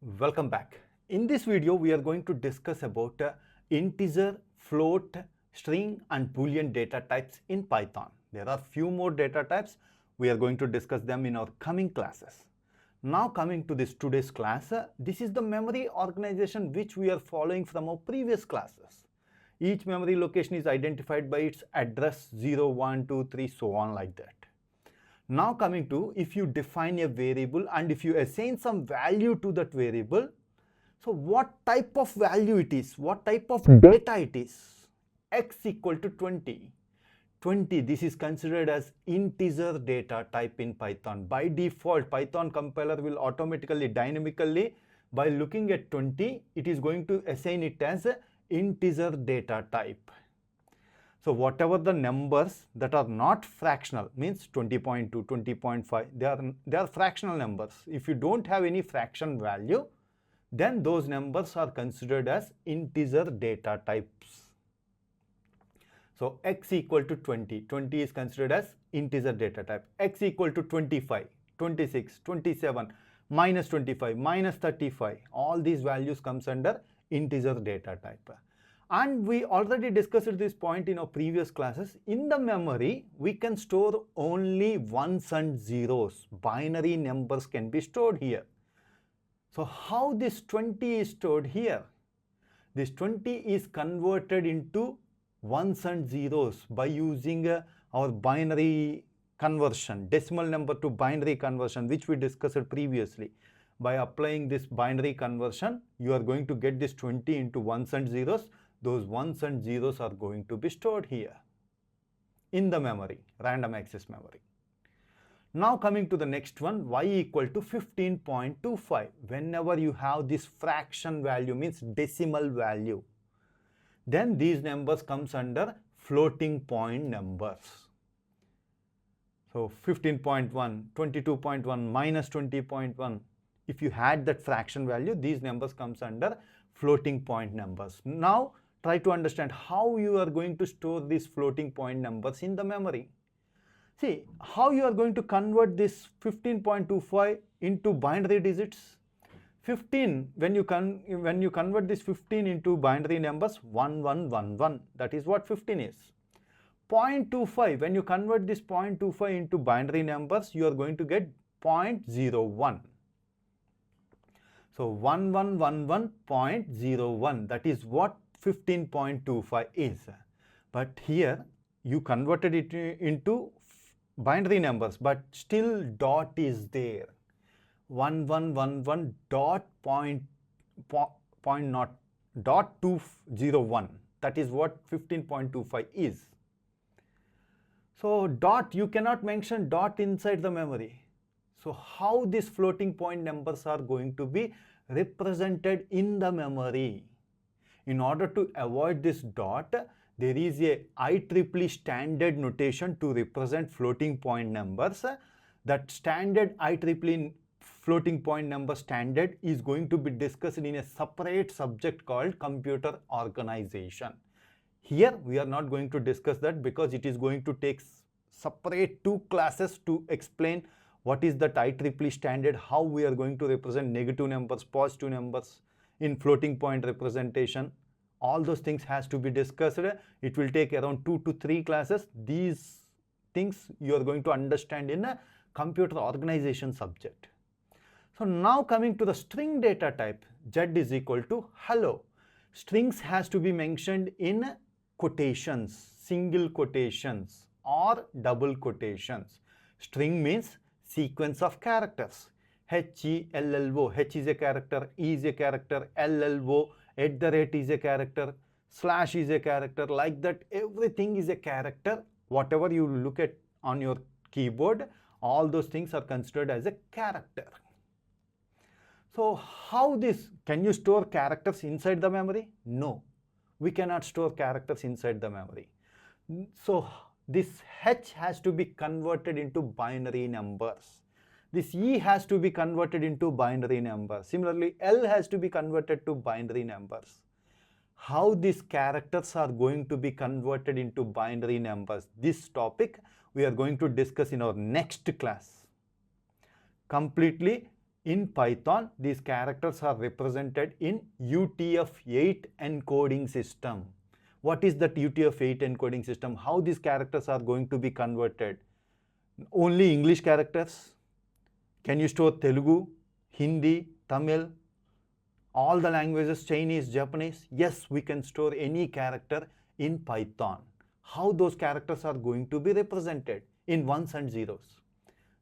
Welcome back. In this video, we are going to discuss about integer, float, string and boolean data types in Python. There are few more data types. We are going to discuss them in our coming classes. Now coming to this today's class, this is the memory organization which we are following from our previous classes. Each memory location is identified by its address 0, 1, 2, 3, so on like that. Now coming to, if you define a variable and if you assign some value to that variable, so what type of value it is, what type of data it is? X equal to 20. 20, this is considered as integer data type in Python. By default, Python compiler will automatically, dynamically, by looking at 20, it is going to assign it as a integer data type. So whatever the numbers that are not fractional, means 20.2, 20.5, they are fractional numbers. If you don't have any fraction value, then those numbers are considered as integer data types. So x equal to 20, 20 is considered as integer data type. X equal to 25, 26, 27, minus 25, minus 35, all these values comes under integer data type. And we already discussed this point in our previous classes. In the memory, we can store only ones and zeros. Binary numbers can be stored here. So how this 20 is stored here? This 20 is converted into ones and zeros by using our binary conversion, decimal number to binary conversion, which we discussed previously. By applying this binary conversion, you are going to get this 20 into ones and zeros. Those ones and zeros are going to be stored here in the memory, random access memory. Now coming to the next one, y equal to 15.25. Whenever you have this fraction value, means decimal value, then these numbers comes under floating point numbers. So 15.1, 22.1, minus 20.1. If you had that fraction value, these numbers comes under floating point numbers. Now try to understand how you are going to store these floating point numbers in the memory. See how you are going to convert this 15.25 into binary digits. 15, when you convert this 15 into binary numbers, 1111, that is what 15 is. 0.25, when you convert this 0.25 into binary numbers, you are going to get 0.01. So 1111.01, that is what 15.25 is. But here you converted it into binary numbers, but still dot is there. 1111 dot point not dot 201, that is what 15.25 is. So dot, you cannot mention dot inside the memory. So how these floating point numbers are going to be represented in the memory? In order to avoid this dot, there is a IEEE standard notation to represent floating point numbers. That standard IEEE floating point number standard is going to be discussed in a separate subject called computer organization. Here we are not going to discuss that because it is going to take separate 2 classes to explain what is that IEEE standard, how we are going to represent negative numbers, positive numbers in floating point representation. All those things has to be discussed. It will take around 2 to 3 classes. These things you are going to understand in a computer organization subject. So now coming to the string data type, z is equal to hello. Strings has to be mentioned in quotations, single quotations or double quotations. String means sequence of characters. HELLO, H is a character, E is a character, LLO, @ is a character, / is a character, like that everything is a character. Whatever you look at on your keyboard, all those things are considered as a character. So how this, can you store characters inside the memory? No, we cannot store characters inside the memory. So this H has to be converted into binary numbers. This E has to be converted into binary numbers. Similarly, L has to be converted to binary numbers. How these characters are going to be converted into binary numbers, this topic we are going to discuss in our next class. Completely In Python, these characters are represented in UTF-8 encoding system. What is that UTF-8 encoding system? How these characters are going to be converted? Only English characters? Can you store Telugu, Hindi, Tamil, all the languages, Chinese, Japanese? Yes, we can store any character in Python. How those characters are going to be represented? In ones and zeros.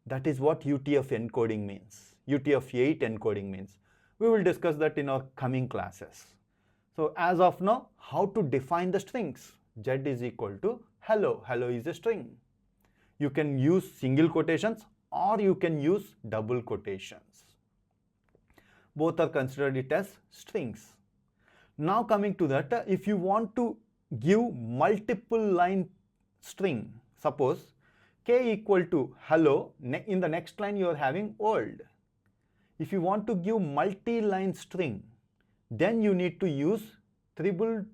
That is what UTF encoding means. UTF-8 encoding means. We will discuss that in our coming classes. So as of now, how to define the strings? Z is equal to hello. Hello is a string. You can use single quotations or you can use double quotations. Both are considered it as strings. Now coming to that, if you want to give multiple line string, suppose k equal to hello, in the next line you are having old. If you want to give multi-line string, then you need to use triple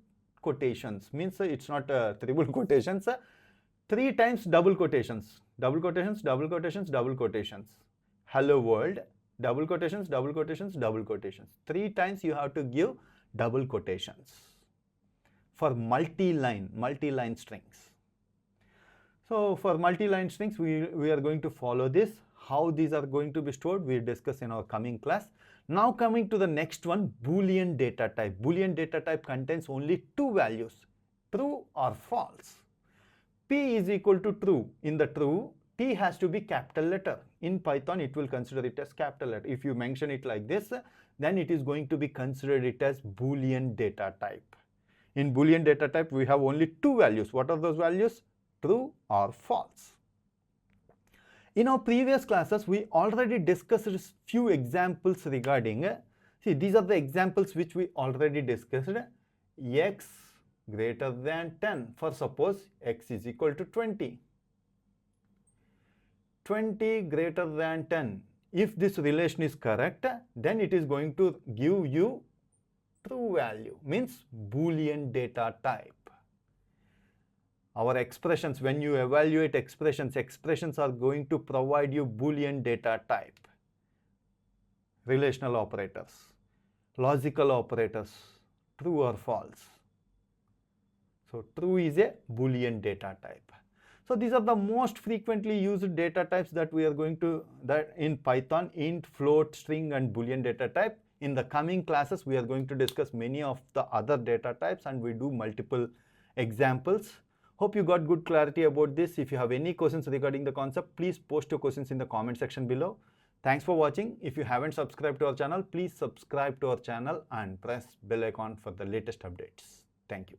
quotations. Means it's not triple quotations, 3 times double quotations. Double quotations, double quotations, double quotations. Hello world, double quotations, double quotations, double quotations. 3 times you have to give double quotations for multi-line strings. So for multi-line strings, we are going to follow this. How these are going to be stored, we'll discuss in our coming class. Now coming to the next one, boolean data type. Boolean data type contains only 2 values, true or false. P is equal to true. In the true, T has to be capital letter. In Python, it will consider it as capital letter. If you mention it like this, then it is going to be considered it as boolean data type. In boolean data type, we have only 2 values. What are those values? True or false. In our previous classes, we already discussed few examples regarding, see, these are the examples which we already discussed. X greater than 10, for suppose x is equal to 20. 20 greater than 10. If this relation is correct, then it is going to give you true value, means boolean data type. Our expressions, when you evaluate expressions are going to provide you boolean data type. Relational operators, logical operators, true or false. So true is a boolean data type. So these are the most frequently used data types that we are going to, that in Python, int, float, string and boolean data type. In the coming classes, we are going to discuss many of the other data types and we do multiple examples. Hope you got good clarity about this. If you have any questions regarding the concept, please post your questions in the comment section below. Thanks for watching. If you haven't subscribed to our channel, please subscribe to our channel and press bell icon for the latest updates. Thank you.